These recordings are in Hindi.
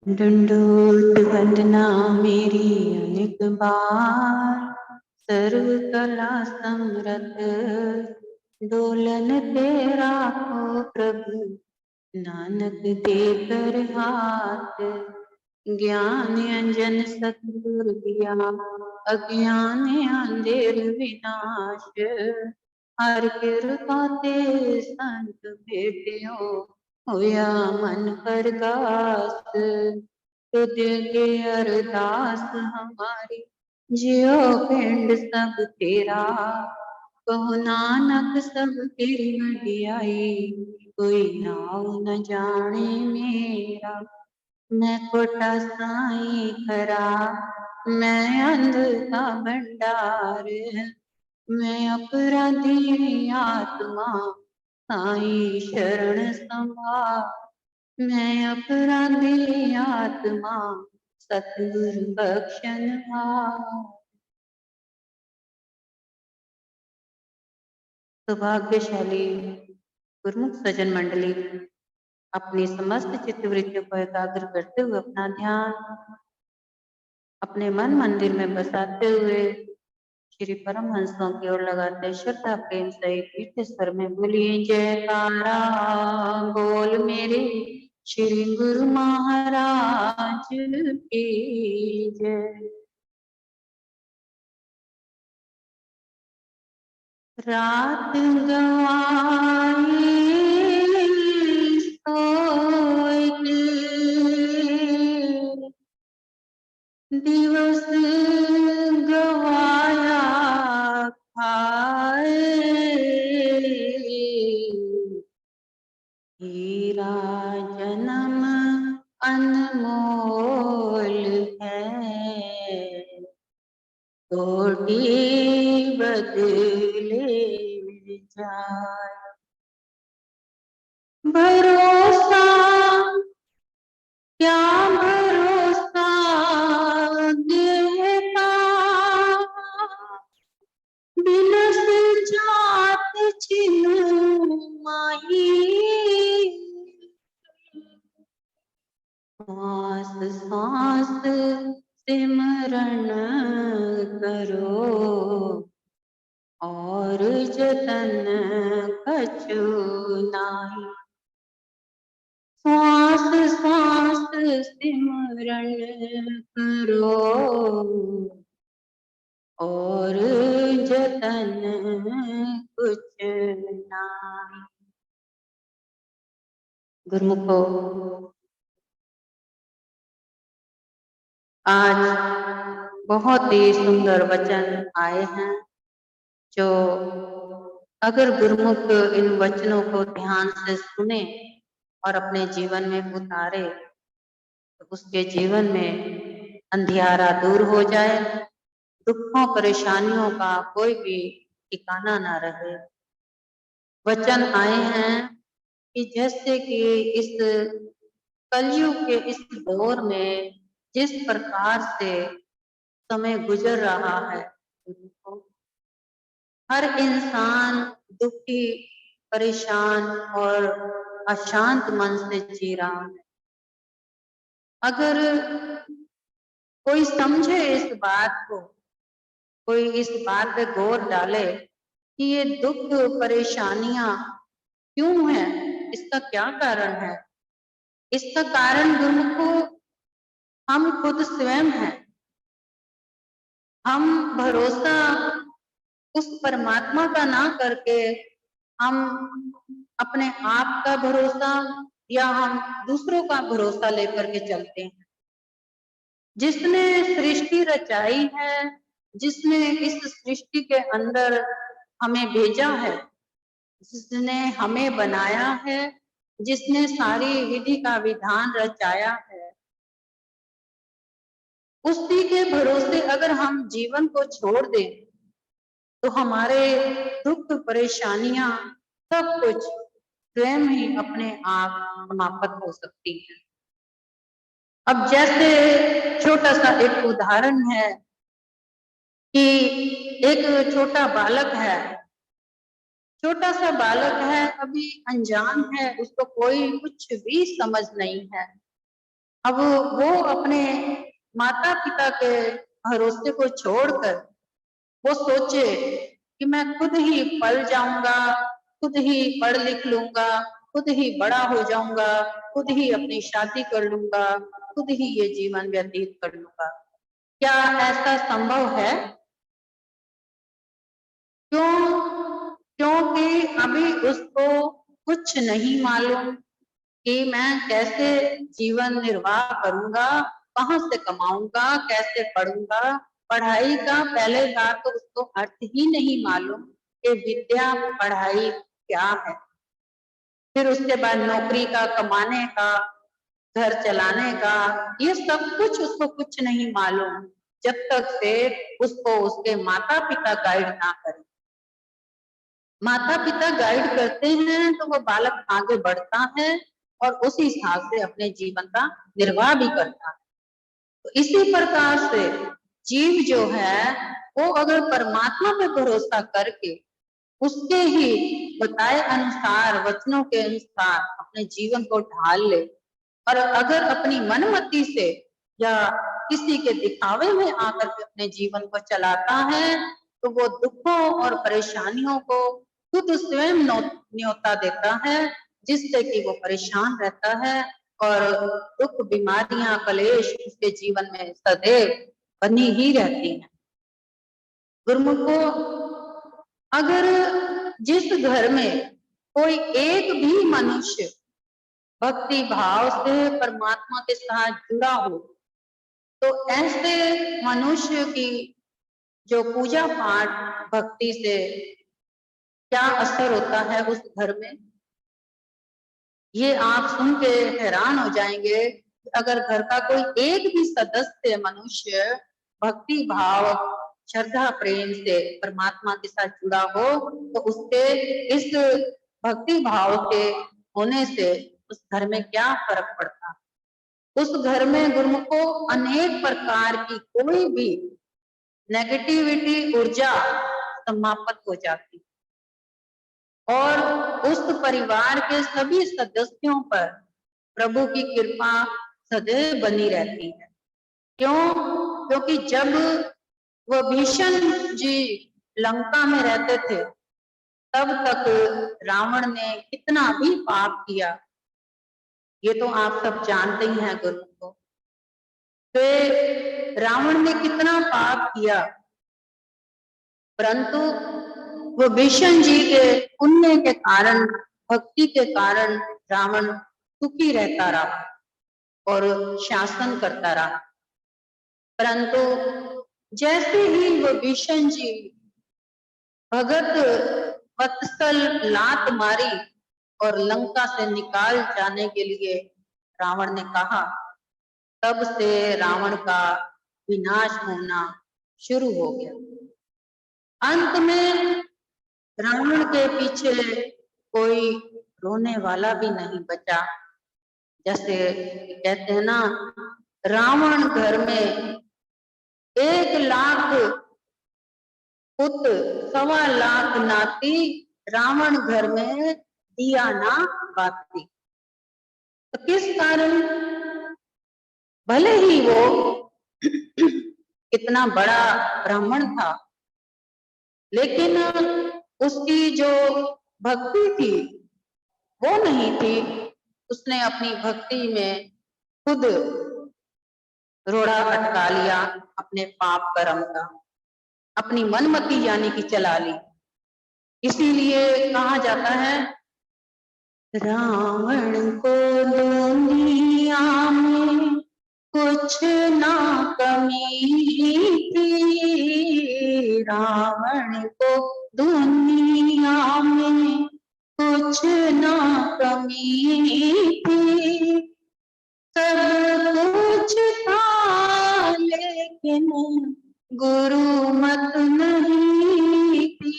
ढूंढूट वंदना मेरी अनेक बार, सर्व कला समरथ डोलन तेरा हो प्रभु, नानक दे कर हाथ। ज्ञान अंजन सतगुर दिया, अज्ञान अंधेर विनाश। हर कृपा ते संत भेटियो, होया मन प्रगास। तुझे अरदास हमारी, जियो पिंड सब तेरा। कहो नानक सब तेरी वडियाई, कोई नाव न जाने मेरा। मैं कोटा साई खरा, मैं अंध का भंडार। मैं अपराधी आत्मा, साई शरण संभार। मैं अपराधी आत्मा, सतगुरु बख्शनहार। सौभाग्यशाली गुरुमुख सज्जन मंडली, अपनी समस्त चित्तवृत्तियों को एकाग्र करते हुए अपना ध्यान अपने मन मंदिर में बसाते हुए श्री परमहंसों की ओर लगाते श्रद्धा प्रेम सहित मीठे स्वर में बोलिए जयकारा। बोल मेरे श्री गुरु महाराज की जय। रात गवाई सोए दिवस गवाया खाए। हीरा जन्म अनमोल है, कोटि बदले जाए। भरोसा क्या भरोसा देता, बिनस जात छिन्न माही। श्वास श्वास सिमरन करो, और जतन कछु नाहि। श्वास श्वास सिमरन करो, और जतन कुछ नाहि। गुरुमुखो, आज बहुत ही सुंदर वचन आए हैं, जो अगर गुरुमुख इन वचनों को ध्यान से सुने और अपने जीवन में उतारे, तो उसके जीवन में अंधियारा दूर हो जाए, दुखों परेशानियों का कोई भी ठिकाना ना रहे। वचन आए हैं कि जैसे कि इस कलयुग के इस दौर में जिस प्रकार से समय गुजर रहा है, हर इंसान दुखी, परेशान और अशांत मन से जी रहा है। अगर कोई समझे इस बात को, कोई इस बात पे गौर डाले कि ये दुख परेशानियां क्यों है, इसका क्या कारण है, इसका कारण गुरुमुखो हम खुद स्वयं हैं। हम भरोसा उस परमात्मा का ना करके हम अपने आप का भरोसा या हम दूसरों का भरोसा लेकर के चलते हैं। जिसने सृष्टि रचाई है, जिसने इस सृष्टि के अंदर हमें भेजा है, जिसने हमें बनाया है, जिसने सारी विधि का विधान रचाया है, उसी के भरोसे अगर हम जीवन को छोड़ दें, तो हमारे दुख परेशानियां सब कुछ स्वयं ही अपने आप समाप्त हो सकती है। अब जैसे छोटा सा एक उदाहरण है कि एक छोटा बालक है, छोटा सा बालक है, अभी अनजान है, उसको कोई कुछ भी समझ नहीं है। अब वो अपने माता पिता के भरोसे को छोड़कर वो सोचे कि मैं खुद ही पल जाऊंगा, खुद ही पढ़ लिख लूंगा, खुद ही बड़ा हो जाऊंगा, खुद ही अपनी शादी कर लूंगा, खुद ही ये जीवन व्यतीत कर लूंगा। क्या ऐसा संभव है? क्यों? क्योंकि अभी उसको कुछ नहीं मालूम कि मैं कैसे जीवन निर्वाह करूंगा, कहाँ से कमाऊंगा, कैसे पढ़ूंगा। पढ़ाई का पहले बात तो उसको अर्थ ही नहीं मालूम कि विद्या पढ़ाई क्या है। फिर उसके बाद नौकरी का, कमाने का, घर चलाने का, ये सब कुछ उसको कुछ नहीं मालूम जब तक से उसको उसके माता पिता गाइड ना करें। माता पिता गाइड करते हैं तो वो बालक आगे बढ़ता है और उसी हिसाब से अपने जीवन का निर्वाह भी करता है। तो इसी प्रकार से जीव जो है वो अगर परमात्मा पे भरोसा करके उसके ही बताए अनुसार, वचनों के अनुसार अपने जीवन को ढाल ले, और अगर अपनी मनमति से या किसी के दिखावे में आकर के अपने जीवन को चलाता है तो वो दुखों और परेशानियों को खुद स्वयं न्योता देता है, जिससे कि वो परेशान रहता है और दुख, बीमारियां, कलेश उसके जीवन में सदैव बनी ही रहती हैं। गुरुमुखो, अगर जिस घर में कोई एक भी मनुष्य भक्ति भाव से परमात्मा के साथ जुड़ा हो तो ऐसे मनुष्य की जो पूजा पाठ भक्ति से क्या असर होता है उस घर में, ये आप सुन के हैरान हो जाएंगे। अगर घर का कोई एक भी सदस्य मनुष्य भक्ति भाव, श्रद्धा, प्रेम से परमात्मा के साथ जुड़ा हो तो उसके इस भक्ति भाव के होने से उस घर में क्या फर्क पड़ता है। उस घर में गुरुमुखो अनेक प्रकार की कोई भी नेगेटिविटी ऊर्जा समाप्त हो जाती और उस परिवार के सभी सदस्यों पर प्रभु की कृपा सदैव बनी रहती है। क्यों? क्योंकि जब वह भीषण जी लंका में रहते थे तब तक रावण ने कितना भी पाप किया, ये तो आप सब जानते ही हैं गुरु को। तो रावण ने कितना पाप किया, परंतु वो भीषण जी के पुण्य के कारण, भक्ति के कारण रावण सुखी रहता रहा और शासन करता रहा। परंतु जैसे ही वो भीषण जी भगत वत्सल लात मारी और लंका से निकाल जाने के लिए रावण ने कहा, तब से रावण का विनाश होना शुरू हो गया। अंत में रावण के पीछे कोई रोने वाला भी नहीं बचा। जैसे कहते हैं ना, रावण घर में 1,00,000 पुत्र, 1.25 लाख नाती, रावण घर में दिया ना बाती। तो किस कारण? भले ही वो कितना बड़ा ब्राह्मण था, लेकिन उसकी जो भक्ति थी वो नहीं थी। उसने अपनी भक्ति में खुद रोड़ा अटका लिया अपने पाप कर्म का, अपनी मनमति यानी कि चला ली। इसीलिए कहा जाता है, रावण को दुनिया में कुछ ना कमी थी, रावण को दुनिया में कुछ ना कमी थी, सब कुछ था लेकिन गुरु मत नहीं थी,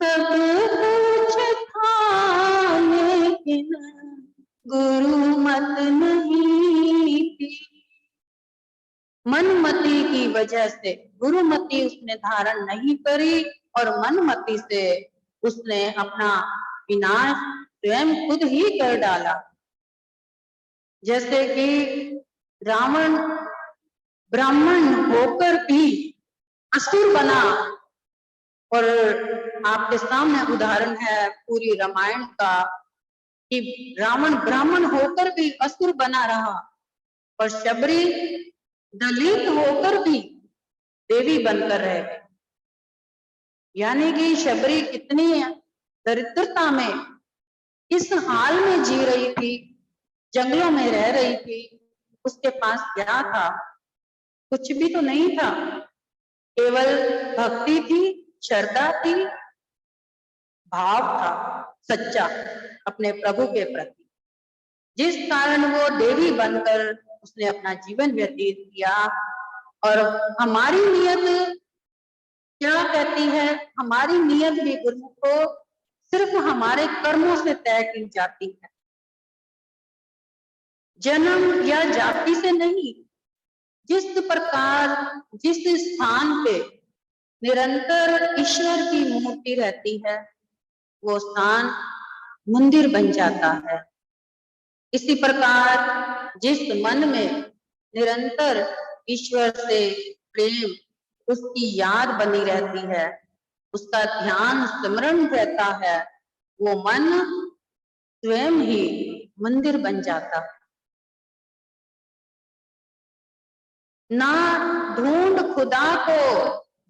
सब कुछ था लेकिन गुरु मत नहीं थी। मनमति की वजह से गुरुमति उसने धारण नहीं करी और मनमति से उसने अपना विनाश स्वयं खुद ही कर डाला। जैसे कि रावण ब्राह्मण होकर भी असुर बना, और आपके सामने उदाहरण है पूरी रामायण का कि रावण ब्राह्मण होकर भी असुर बना रहा, और शबरी दलित होकर भी देवी बनकर रह गई। यानी कि शबरी कितनी दरिद्रता में, किस हाल में जी रही थी, जंगलों में रह रही थी। उसके पास क्या था? कुछ भी तो नहीं था, केवल भक्ति थी, श्रद्धा थी, भाव था सच्चा अपने प्रभु के प्रति, जिस कारण वो देवी बनकर उसने अपना जीवन व्यतीत किया। और हमारी नियत क्या कहती है? हमारी नियत भी गुरु को सिर्फ हमारे कर्मों से तय की जाती है, जन्म या जाति से नहीं। जिस प्रकार जिस स्थान पे निरंतर ईश्वर की मूर्ति रहती है, वो स्थान मंदिर बन जाता है। इसी प्रकार जिस मन में निरंतर ईश्वर से प्रेम, उसकी याद बनी रहती है, उसका ध्यान स्मरण रहता है, वो मन स्वयं ही मंदिर बन जाता है। ना ढूंढ खुदा को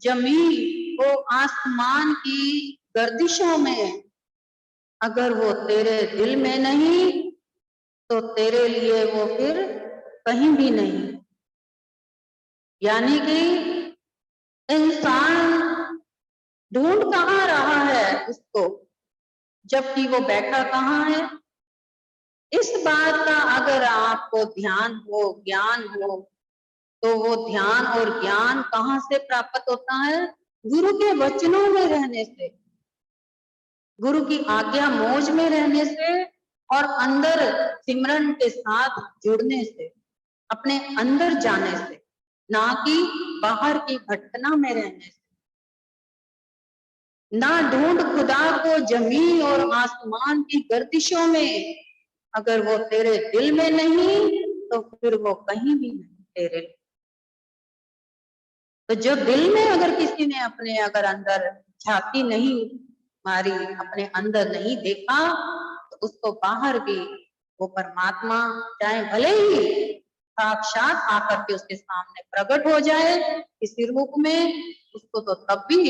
जमीन को आसमान की गर्दिशों में, अगर वो तेरे दिल में नहीं तो तेरे लिए वो फिर कहीं भी नहीं। यानी कि इंसान ढूंढ कहाँ रहा है उसको, जबकि वो बैठा कहाँ है? इस बात का अगर आपको ध्यान हो, ज्ञान हो, तो वो ध्यान और ज्ञान कहाँ से प्राप्त होता है? गुरु के वचनों में रहने से, गुरु की आज्ञा मौज में रहने से, और अंदर सिमरन के साथ जुड़ने से, अपने अंदर जाने से, ना कि बाहर की भटकना में रहने से। ना ढूंढ खुदा को जमीन और आसमान की गर्दिशों में, अगर वो तेरे दिल में नहीं तो फिर वो कहीं भी नहीं तेरे लिए। तो जो दिल में अगर किसी ने अपने अगर अंदर झांकी नहीं मारी, अपने अंदर नहीं देखा, तो उसको बाहर भी वो परमात्मा चाहे भले ही साक्षात आकर के उसके सामने प्रकट हो जाए किसी रूप में, उसको तो तब भी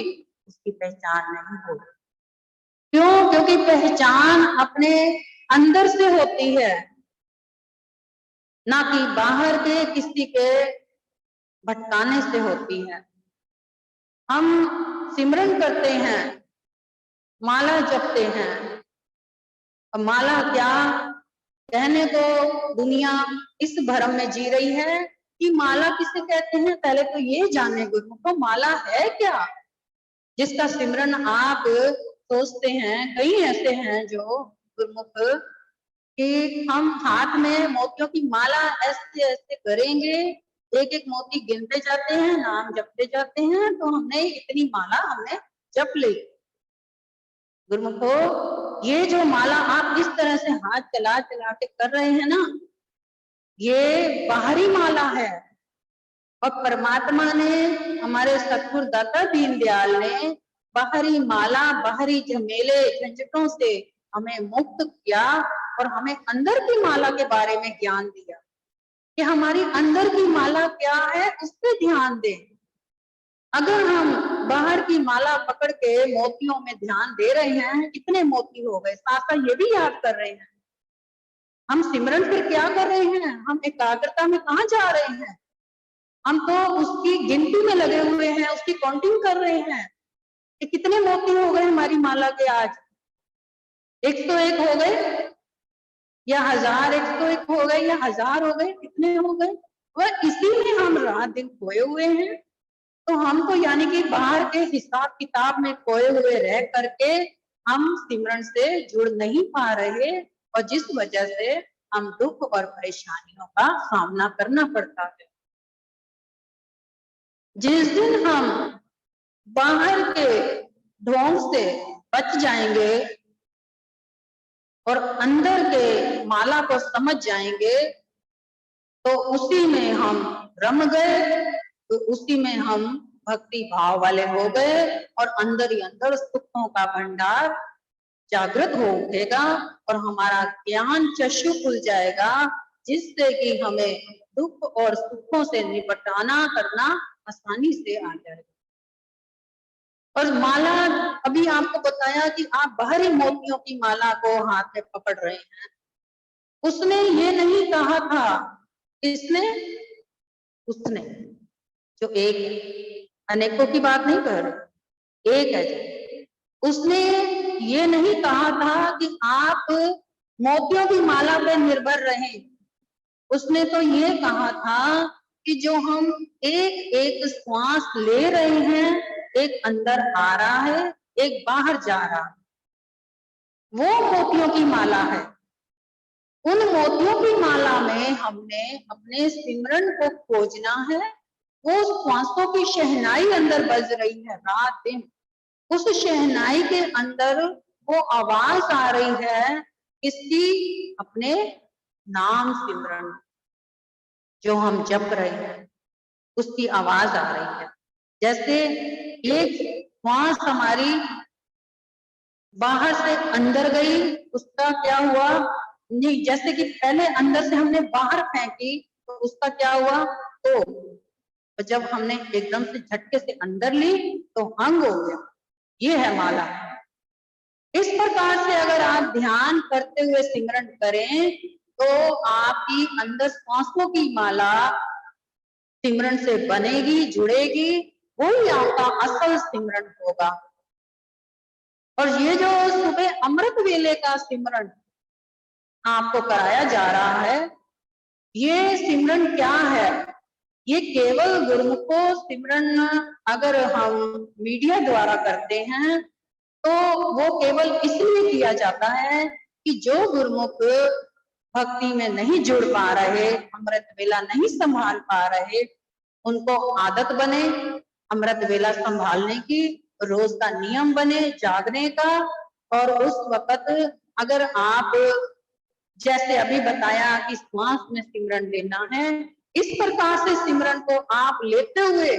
उसकी पहचान नहीं होगी। क्यों? क्योंकि पहचान अपने अंदर से होती है, ना कि बाहर के किसी के भटकाने से होती है। हम सिमरन करते हैं, माला जपते हैं, और माला क्या कहने को दुनिया इस भ्रम में जी रही है कि माला किसे कहते हैं। पहले तो ये जाने गुरु को माला है क्या, जिसका सिमरन आप सोचते हैं। कई ऐसे हैं जो गुरुमुख कि हम हाथ में मोतियों की माला ऐसे ऐसे करेंगे, एक एक मोती गिनते जाते हैं, नाम जपते जाते हैं, तो हमने इतनी माला हमने जप ली। गुरुमुखो, ये जो माला आप इस तरह से हाथ चला चला के कर रहे हैं ना, ये बाहरी माला है। और परमात्मा ने, हमारे सतगुरु दाता दीनदयाल ने बाहरी माला, बाहरी झमेले झंझटों से हमें मुक्त किया, और हमें अंदर की माला के बारे में ज्ञान दिया कि हमारी अंदर की माला क्या है, उस पर ध्यान दें। अगर हम बाहर की माला पकड़ के मोतियों में ध्यान दे रहे हैं, कितने मोती हो गए, साथ साथ ये भी याद कर रहे हैं, हम सिमरन फिर क्या कर रहे हैं? हम एकाग्रता में कहाँ जा रहे हैं? हम तो उसकी गिनती में लगे हुए हैं, उसकी काउंटिंग कर रहे हैं कि कितने मोती हो गए हमारी माला के आज। 101 हो गए या 1000, 101 हो गए या 1000 हो गए, कितने हो गए? वह इसी में हम रात दिन खोए हुए हैं। तो हम तो यानी कि बाहर के हिसाब किताब में खोए हुए रह करके हम सिमरन से जुड़ नहीं पा रहे, और जिस वजह से हम दुख और परेशानियों का सामना करना पड़ता है। जिस दिन हम बाहर के ढोंग से बच जाएंगे और अंदर के माला को समझ जाएंगे, तो उसी में हम रम गए, तो उसी में हम भक्ति भाव वाले हो गए और अंदर ही अंदर सुखों का भंडार जागृत हो उठेगा और हमारा ज्ञान चक्षु खुल जाएगा, जिससे कि हमें दुख और सुखों से निपटाना करना आसानी से आ जाएगा। और माला, अभी आपको बताया कि आप बाहरी मोतियों की माला को हाथ में पकड़ रहे हैं, उसने ये नहीं कहा था, इसने उसने जो एक है, अनेकों की बात नहीं कर रहे, एक है जो, उसने ये नहीं कहा था कि आप मोतियों की माला पे निर्भर रहें। उसने तो ये कहा था कि जो हम एक एक श्वास ले रहे हैं, एक अंदर आ रहा है, एक बाहर जा रहा है, वो मोतियों की माला है। उन मोतियों की माला में हमने अपने सिमरन को खोजना है। वो श्वासों की शहनाई अंदर बज रही है रात दिन, उस शहनाई के अंदर वो आवाज आ रही है किसकी? अपने नाम सिमरन जो हम जप रहे हैं, उसकी आवाज आ रही है। जैसे एक श्वास हमारी बाहर से अंदर गई, उसका क्या हुआ? नहीं, जैसे कि पहले अंदर से हमने बाहर फेंकी तो उसका क्या हुआ? तो जब हमने एकदम से झटके से अंदर ली तो हंग हो गया। ये है माला। इस प्रकार से अगर आप ध्यान करते हुए सिमरन करें तो आपकी अंदर श्वासों की माला सिमरन से बनेगी, जुड़ेगी, वही आपका असल सिमरन होगा। और ये जो सुबह अमृत वेले का सिमरन आपको कराया जा रहा है, ये सिमरन क्या है? ये केवल गुरुमुखो सिमरन अगर हम मीडिया द्वारा करते हैं तो वो केवल इसलिए किया जाता है कि जो गुरुमुख भक्ति में नहीं जुड़ पा रहे, अमृत वेला नहीं संभाल पा रहे, उनको आदत बने अमृत वेला संभालने की, रोज का नियम बने जागने का। और उस वक्त अगर आप जैसे अभी बताया कि श्वास में सिमरन लेना है, इस प्रकार से सिमरन को आप लेते हुए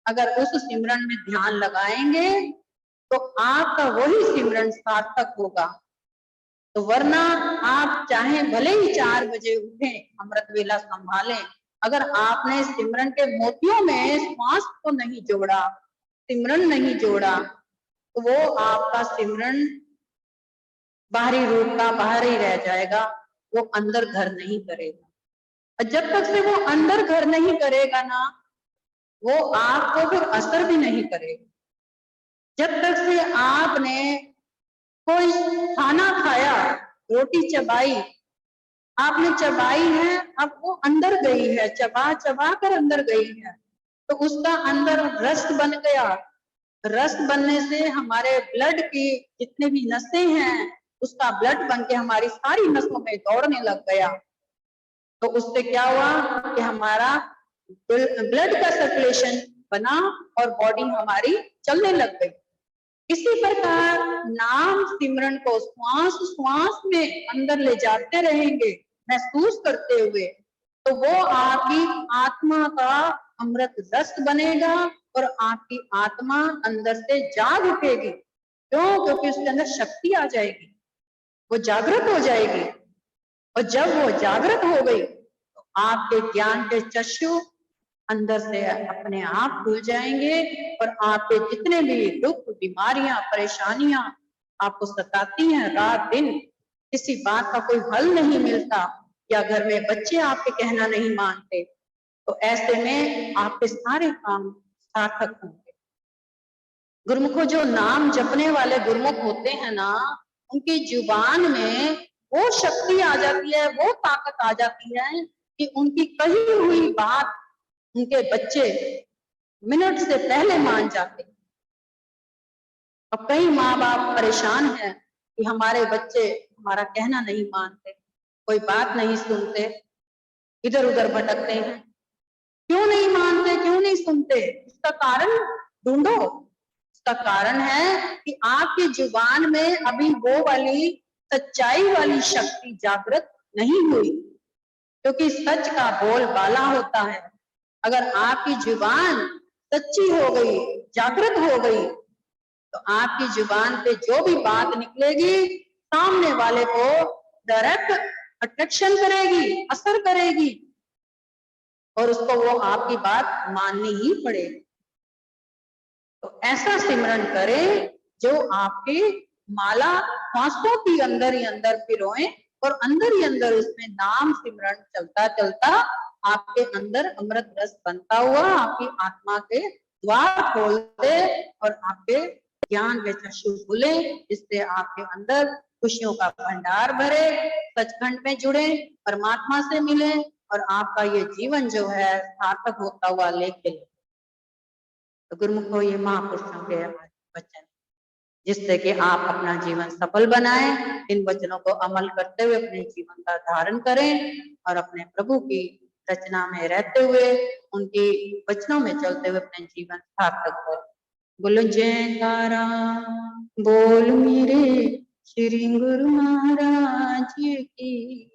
अगर उस सिमरन में ध्यान लगाएंगे तो आपका वही सिमरन सार्थक होगा। तो वरना आप चाहे भले ही 4 बजे उठें, अमृत वेला संभालें, अगर आपने सिमरन के मोतियों में श्वास को नहीं जोड़ा, सिमरन नहीं जोड़ा, तो वो आपका सिमरन बाहरी रूप का बाहर ही रह जाएगा, वो अंदर घर नहीं करेगा। और जब तक से वो अंदर घर नहीं करेगा ना, वो आपको फिर असर भी नहीं करेगा। जब तक से आपने कोई खाना खाया, रोटी चबाई, आपने चबाई है, अब वो अंदर गई है, चबा चबा कर अंदर गई है, तो उसका अंदर रस बन गया। रस बनने से हमारे ब्लड की जितने भी नसें हैं, उसका ब्लड बन के हमारी सारी नसों में दौड़ने लग गया। तो उससे क्या हुआ कि हमारा ब्लड का सर्कुलेशन बना और बॉडी हमारी चलने लग गई। इसी प्रकार नाम सिमरन को श्वास श्वास में अंदर ले जाते रहेंगे महसूस करते हुए, तो वो आपकी आत्मा का अमृत रस बनेगा और आपकी आत्मा अंदर से जाग उठेगी। क्यों? क्योंकि उसके अंदर शक्ति आ जाएगी, वो जागृत हो जाएगी। और जब वो जागृत हो गई तो आपके ज्ञान के चक्षु अंदर से अपने आप खुल जाएंगे और आपके जितने भी दुख, बीमारियां, परेशानियां आपको सताती हैं रात दिन, किसी बात का कोई हल नहीं मिलता, या घर में बच्चे आपके कहना नहीं मानते, तो ऐसे में आपके सारे काम सार्थक होंगे। गुरुमुखों, जो नाम जपने वाले गुरुमुख होते हैं ना, उनकी जुबान में वो शक्ति आ जाती है, वो ताकत आ जाती है कि उनकी कही हुई बात उनके बच्चे मिनट से पहले मान जाते। अब कई माँ बाप परेशान हैं कि हमारे बच्चे हमारा कहना नहीं मानते, कोई बात नहीं सुनते, इधर उधर भटकते हैं। क्यों नहीं मानते, क्यों नहीं सुनते? इसका कारण ढूंढो। इसका कारण है कि आपकी जुबान में अभी वो वाली सच्चाई वाली शक्ति जागृत नहीं हुई। क्योंकि सच का बोल बाला होता है। अगर आपकी जुबान सच्ची हो गई, जागृत हो गई, तो आपकी जुबान पे जो भी बात निकलेगी सामने वाले को डायरेक्ट अट्रैक्शन करेगी, असर करेगी, और उसको वो आपकी बात माननी ही पड़ेगी। तो ऐसा सिमरन करें जो आपके माला सांसों की अंदर ही अंदर पिरोए, और अंदर ही अंदर उसमें नाम सिमरन चलता चलता आपके अंदर अमृत रस बनता हुआ आपकी आत्मा के द्वार खोल दे, और आपके ज्ञान के चक्षु खुले, जिससे आपके अंदर खुशियों का भंडार भरे, सचखंड में जुड़े, परमात्मा से मिले, और आपका ये जीवन जो है सार्थक होता हुआ लेके। तो गुरुमुखो ये महापुरुषों के वचन, जिससे कि आप अपना जीवन सफल बनाएं। इन वचनों को अमल करते हुए अपने जीवन का धारण करें, और अपने प्रभु की रचना में रहते हुए उनकी वचनों में चलते हुए अपने जीवन सार्थक करें। बोलो जयकारा बोल मेरे श्री गुरु महाराज की।